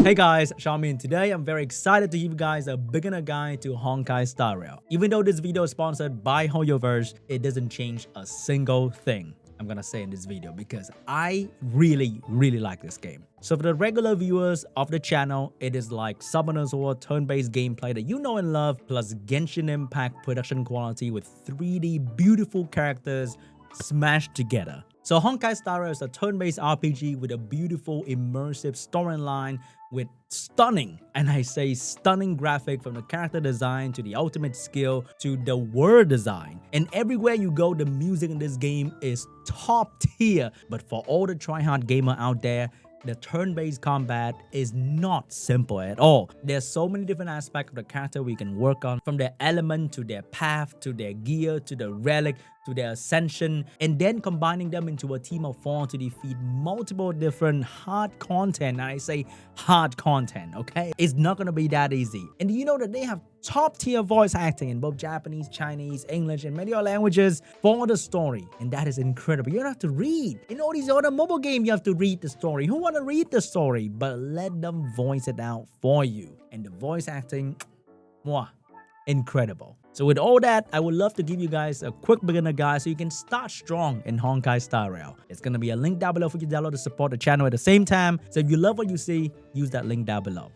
Hey guys, SeanB, and today I'm very excited to give you guys a beginner guide to Honkai Star Rail. Even though this video is sponsored by HoYoverse, it doesn't change a single thing I'm gonna say in this video because I really like this game. So for the regular viewers of the channel, it is like Summoner's War turn-based gameplay that you know and love, plus Genshin Impact production quality with 3D beautiful characters smashed together. So Honkai Star Rail is a turn-based RPG with a beautiful immersive storyline with stunning, and I say stunning, graphic from the character design to the ultimate skill to the world design. And everywhere you go, the music in this game is top tier. But for all the tryhard gamer out there, the turn-based combat is not simple at all. There's so many different aspects of the character we can work on, from their element to their path to their gear to the relic to their ascension, and then combining them into a team of 4 to defeat multiple different hard content. And I say hard content, okay? It's not gonna be that easy. And do you know that they have top tier voice acting in both Japanese, Chinese, English, and many other languages for the story? And that is incredible. You don't have to read. In all these other mobile games, you have to read the story. Who wanna read the story? But let them voice it out for you. And the voice acting, mwah, incredible. So with all that, I would love to give you guys a quick beginner guide so you can start strong in Honkai Star Rail. It's going to be a link down below for you to download to support the channel at the same time. So if you love what you see, use that link down below.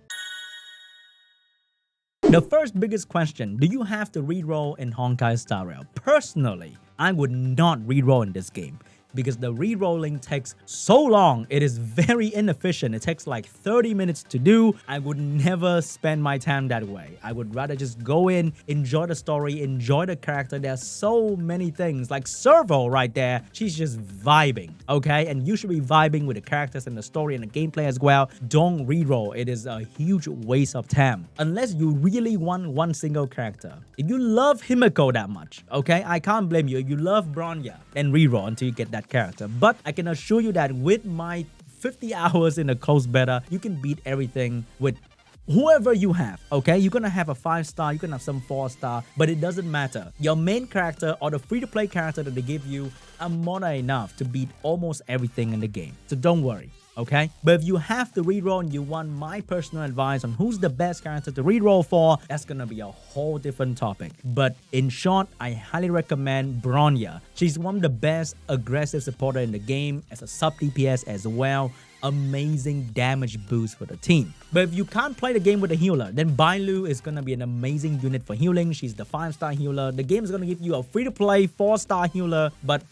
The first biggest question, do you have to reroll in Honkai Star Rail? Personally, I would not reroll in this game, because the re-rolling takes so long. It is very inefficient. It takes like 30 minutes to do. I would never spend my time that way. I would rather just go in, enjoy the story, enjoy the character. There's so many things, like Servo right there. She's just vibing, okay? And you should be vibing with the characters and the story and the gameplay as well. Don't re-roll. It is a huge waste of time, unless you really want one single character. If you love Himiko that much, okay, I can't blame you. If you love Bronya, then re-roll until you get that character. But I can assure you that with my 50 hours in the closed beta, you can beat everything with whoever you have, okay? You're gonna have a 5-star, you can have some 4-star, but it doesn't matter. Your main character or the free-to-play character that they give you are more than enough to beat almost everything in the game. So don't worry, okay? But if you have to reroll and you want my personal advice on who's the best character to reroll for, that's gonna be a whole different topic. But in short, I highly recommend Bronya. She's one of the best aggressive supporter in the game as a sub DPS as well. Amazing damage boost for the team. But if you can't play the game with a healer, then Bailu is gonna be an amazing unit for healing. She's the 5-star healer. The game is gonna give you a free-to-play 4-star healer, but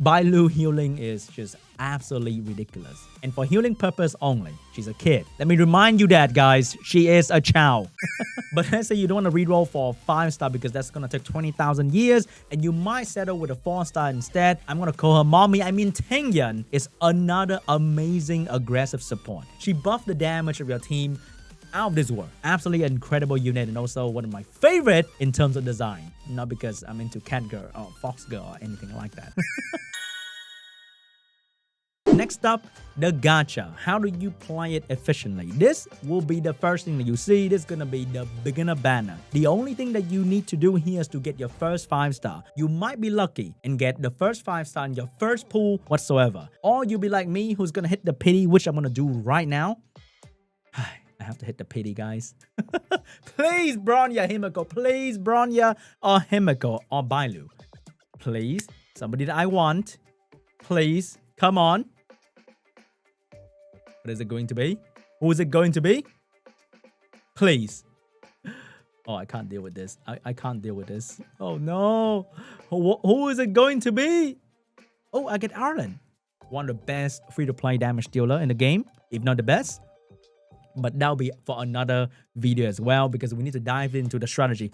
Bailu healing is just absolutely ridiculous. And for healing purpose only, she's a kid. Let me remind you that, guys, she is a chow. But let's say you don't want to reroll for a 5-star because that's going to take 20,000 years and you might settle with a 4-star instead. I'm going to call her mommy. I mean, Tengyun is another amazing aggressive support. She buffed the damage of your team out of this world. Absolutely incredible unit, and also one of my favorite in terms of design. Not because I'm into cat girl or fox girl or anything like that. Next up, the gacha. How do you play it efficiently? This will be the first thing that you see. This is gonna be the beginner banner. The only thing that you need to do here is to get your first 5-star. You might be lucky and get the first 5-star in your first pool whatsoever. Or you'll be like me, who's gonna hit the pity, which I'm gonna do right now. I have to hit the pity, guys. Please, Bronya, Himiko. Please, Bronya or Himiko or Bailu. Please, somebody that I want. Please, come on. What is it going to be? Who is it going to be? Please. Oh, I can't deal with this. I can't deal with this. Oh, no. Who is it going to be? Oh, I get Arlen. One of the best free-to-play damage dealer in the game, if not the best. But that'll be for another video as well, because we need to dive into the strategy.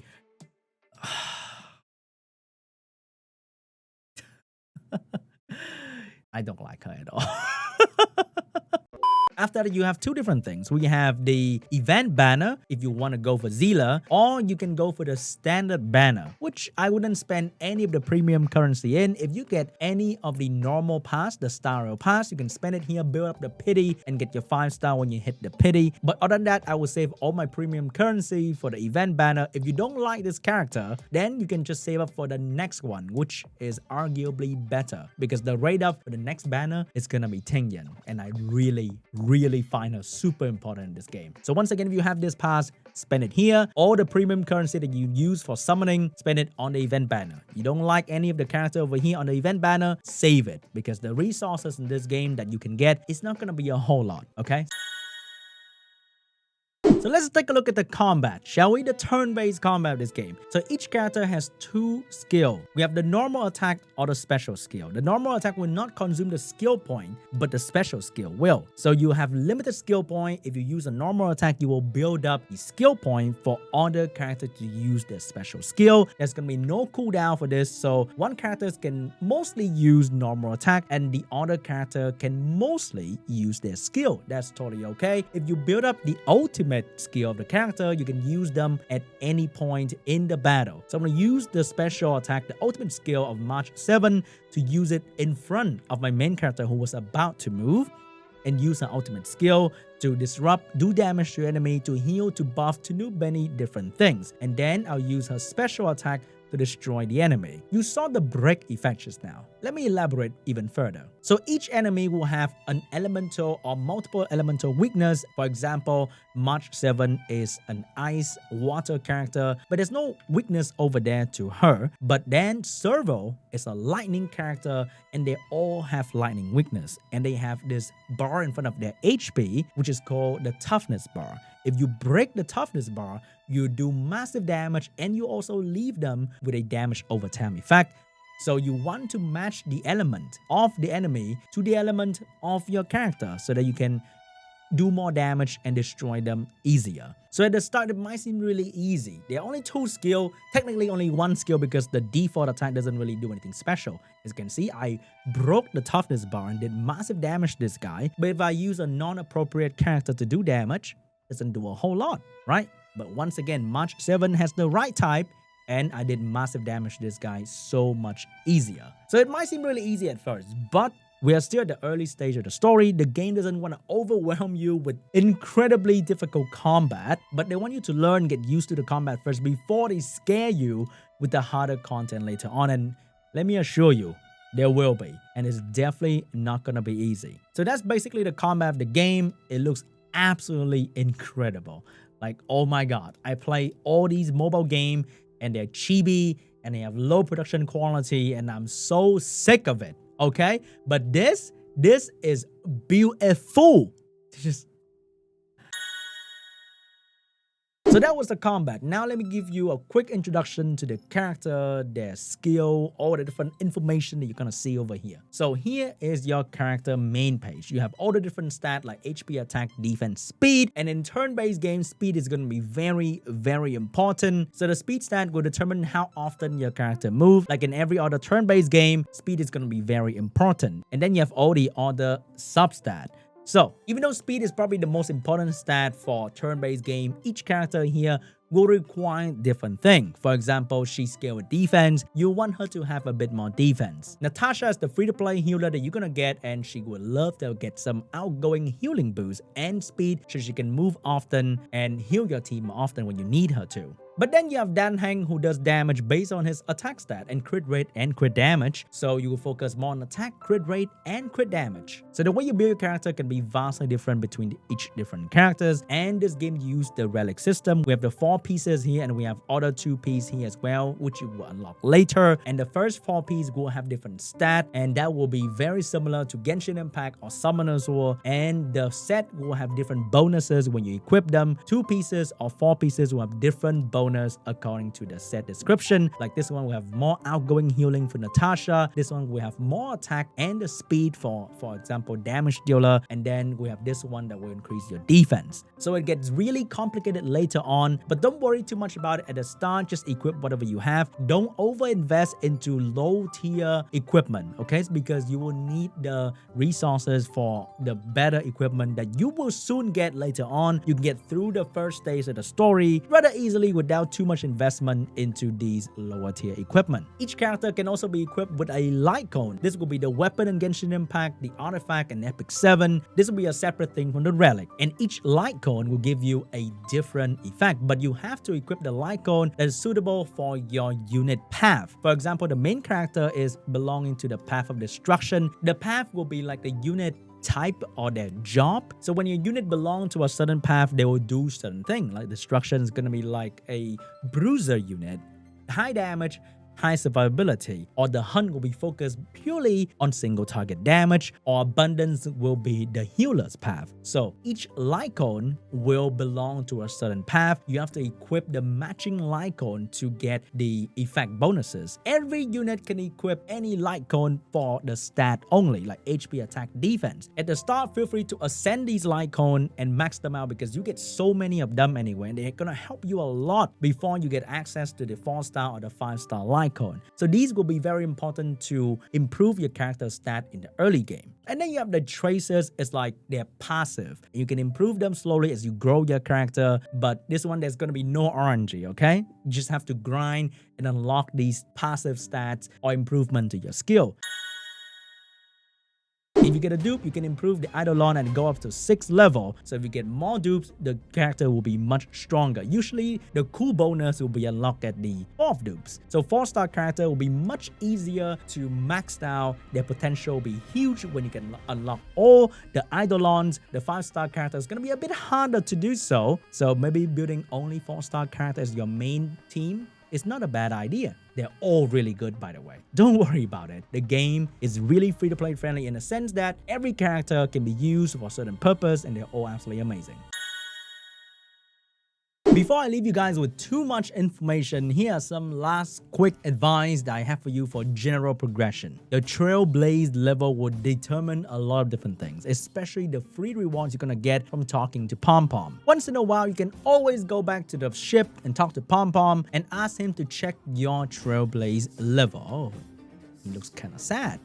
I don't like her at all. After that, you have two different things. We have the event banner if you want to go for Zila, or you can go for the standard banner, which I wouldn't spend any of the premium currency in. If you get any of the normal pass, the Star Rail pass, you can spend it here, build up the pity, and get your 5-star when you hit the pity. But other than that, I will save all my premium currency for the event banner. If you don't like this character, then you can just save up for the next one, which is arguably better, because the rate up for the next banner is gonna be Tengyun, and I really really find her super important in this game. So once again, if you have this pass, spend it here. All the premium currency that you use for summoning, spend it on the event banner. You don't like any of the character over here on the event banner, save it, because the resources in this game that you can get is not going to be a whole lot, okay? So let's take a look at the combat, shall we? The turn-based combat of this game. So each character has 2 skills. We have the normal attack or the special skill. The normal attack will not consume the skill point, but the special skill will. So you have limited skill point. If you use a normal attack, you will build up the skill point for other characters to use their special skill. There's going to be no cooldown for this. So one character can mostly use normal attack and the other character can mostly use their skill. That's totally okay. If you build up the ultimate skill of the character, you can use them at any point in the battle. So I'm going to use the special attack, the ultimate skill of March 7, to use it in front of my main character who was about to move, and use an ultimate skill to disrupt, do damage to enemy, to heal, to buff, to do many different things. And then I'll use her special attack to destroy the enemy. You saw the break effect just now. Let me elaborate even further. So each enemy will have an elemental or multiple elemental weakness. For example, March 7 is an ice water character, but there's no weakness over there to her. But then Servo is a lightning character and they all have lightning weakness. And they have this bar in front of their HP, which is called the toughness bar. If you break the toughness bar, you do massive damage and you also leave them with a damage over time effect. So you want to match the element of the enemy to the element of your character so that you can do more damage and destroy them easier. So at the start, it might seem really easy. There are only 2 skills, technically only 1 skill because the default attack doesn't really do anything special. As you can see, I broke the toughness bar and did massive damage to this guy. But if I use a non-appropriate character to do damage, it doesn't do a whole lot, right? But once again, March 7 has the right type, and I did massive damage to this guy so much easier. So it might seem really easy at first, but we are still at the early stage of the story. The game doesn't want to overwhelm you with incredibly difficult combat, but they want you to learn, get used to the combat first before they scare you with the harder content later on. And let me assure you, there will be, and it's definitely not going to be easy. So that's basically the combat of the game. It looks absolutely incredible. Like, oh my god, I play all these mobile games and they're chibi and they have low production quality and I'm so sick of it, okay? But this is beautiful. Just So that was the combat. Now let me give you a quick introduction to the character, their skill, all the different information that you're gonna see over here. So here is your character main page. You have all the different stats like HP, attack, defense, speed. And in turn-based games, speed is gonna be very, very important. So the speed stat will determine how often your character moves. Like in every other turn-based game, speed is gonna be very important. And then you have all the other sub-stats. So, even though speed is probably the most important stat for turn-based game, each character here will require different things. For example, she's skilled with defense, you want her to have a bit more defense. Natasha is the free-to-play healer that you're gonna get, and she would love to get some outgoing healing boost and speed so she can move often and heal your team often when you need her to. But then you have Dan Heng, who does damage based on his attack stat and crit rate and crit damage. So you will focus more on attack, crit rate, and crit damage. So the way you build your character can be vastly different between each different characters. And this game uses the relic system. We have the 4 pieces here and we have other 2 pieces here as well, which you will unlock later. And the first 4 pieces will have different stats, and that will be very similar to Genshin Impact or Summoner's War. And the set will have different bonuses when you equip them. 2 pieces or 4 pieces will have different bonuses according to the set description. Like this one will have more outgoing healing for Natasha. This one will have more attack and the speed for example, damage dealer. And then we have this one that will increase your defense. So it gets really complicated later on, but don't worry too much about it at the start. Just equip whatever you have. Don't over invest into low tier equipment, okay? It's because you will need the resources for the better equipment that you will soon get later on. You can get through the first stage of the story rather easily without too much investment into these lower tier equipment. Each character can also be equipped with a light cone. This will be the weapon in Genshin Impact, the artifact in Epic 7. This will be a separate thing from the relic. And each light cone will give you a different effect, but you have to equip the light cone that is suitable for your unit path. For example, the main character is belonging to the path of destruction. The path will be like the unit type or their job. So when your unit belong to a certain path, they will do certain thing. Like destruction is going to be like a bruiser unit, high damage, high survivability, or the hunt will be focused purely on single target damage, or abundance will be the healer's path. So each Lycon will belong to a certain path. You have to equip the matching Lycon to get the effect bonuses. Every unit can equip any Lycon for the stat only, like HP, attack, defense. At the start, feel free to ascend these Lycon and max them out because you get so many of them anyway, and they're gonna help you a lot before you get access to the 4-star or the 5-star Lycon. So these will be very important to improve your character stat in the early game. And then you have the tracers. It's like they're passive. You can improve them slowly as you grow your character, but this one there's going to be no RNG, okay? You just have to grind and unlock these passive stats or improvement to your skill. If you get a dupe, you can improve the Eidolon and go up to 6th level. So if you get more dupes, the character will be much stronger. Usually, the cool bonus will be unlocked at the 4th dupes. So 4-star character will be much easier to max out. Their potential will be huge when you can unlock all the Eidolons. The 5-star character is going to be a bit harder to do so. So maybe building only 4-star character as your main team is not a bad idea. They're all really good, by the way. Don't worry about it. The game is really free-to-play friendly in the sense that every character can be used for a certain purpose and they're all absolutely amazing. Before I leave you guys with too much information, here are some last quick advice that I have for you for general progression. The Trailblaze level will determine a lot of different things, especially the free rewards you're gonna get from talking to Pom Pom. Once in a while, you can always go back to the ship and talk to Pom Pom and ask him to check your Trailblaze level. Oh, he looks kind of sad.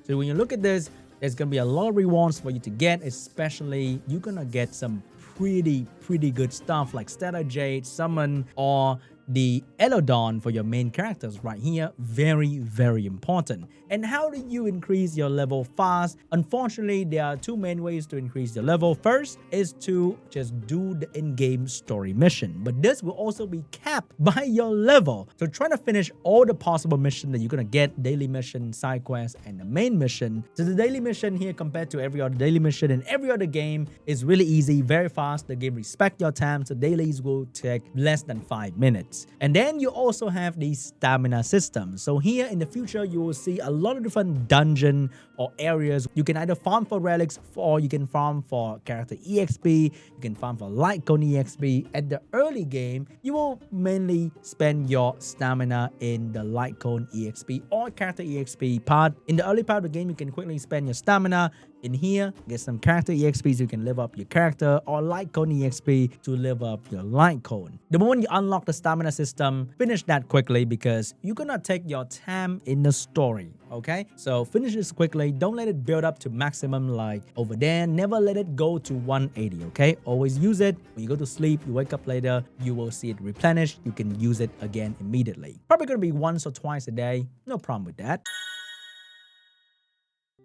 So when you look at this, there's gonna be a lot of rewards for you to get, especially you're gonna get some pretty good stuff like Stellar Jade, Summon, or the Elodon for your main characters right here. Very important. And how do you increase your level fast? Unfortunately, there are two main ways to increase your level. First is to just do the in-game story mission, but this will also be capped by your level. So try to finish all the possible missions that you're gonna get: daily mission, side quest, and the main mission. So the daily mission here compared to every other daily mission in every other game is really easy, very fast. The game respects your time, so dailies will take less than 5 minutes. And then you also have the stamina system. So here in the future, you will see a lot of different dungeon or areas. You can either farm for relics, or you can farm for character EXP. You can farm for Lycon EXP. At the early game, you will mainly spend your stamina in the Lycon EXP or character EXP part. In the early part of the game, you can quickly spend your stamina in here, get some character EXP so you can live up your character, or Lycon EXP to live up your Lycon. The moment you unlock the stamina system, finish that quickly because you're gonna take your time in the story, okay? So finish this quickly. Don't let it build up to maximum like over there. Never let it go to 180, okay? Always use it. When you go to sleep, you wake up later, you will see it replenished. You can use it again immediately. Probably gonna be once or twice a day. No problem with that.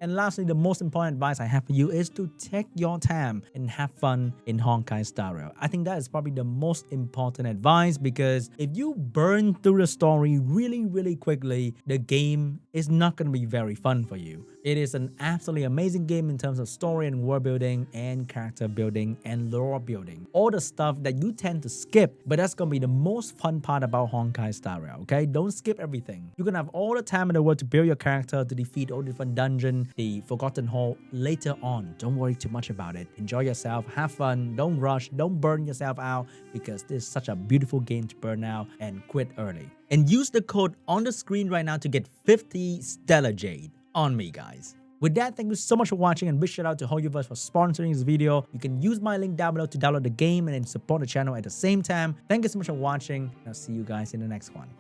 And lastly, the most important advice I have for you is to take your time and have fun in Honkai Star Rail. I think that is probably the most important advice, because if you burn through the story really quickly, the game is not going to be very fun for you. It is an absolutely amazing game in terms of story and world building and character building and lore building. All the stuff that you tend to skip, but that's going to be the most fun part about Honkai Star Rail, okay? Don't skip everything. You're going to have all the time in the world to build your character, to defeat all different dungeons, the Forgotten Hall later on. Don't worry too much about it. Enjoy yourself, have fun, don't rush, don't burn yourself out, because this is such a beautiful game to burn out and quit early. And use the code on the screen right now to get 50 Stellar Jade on me, guys. With that, thank you so much for watching, and big shout out to Hoyoverse for sponsoring this video. You can use my link down below to download the game and then support the channel at the same time. Thank you so much for watching, and I'll see you guys in the next one.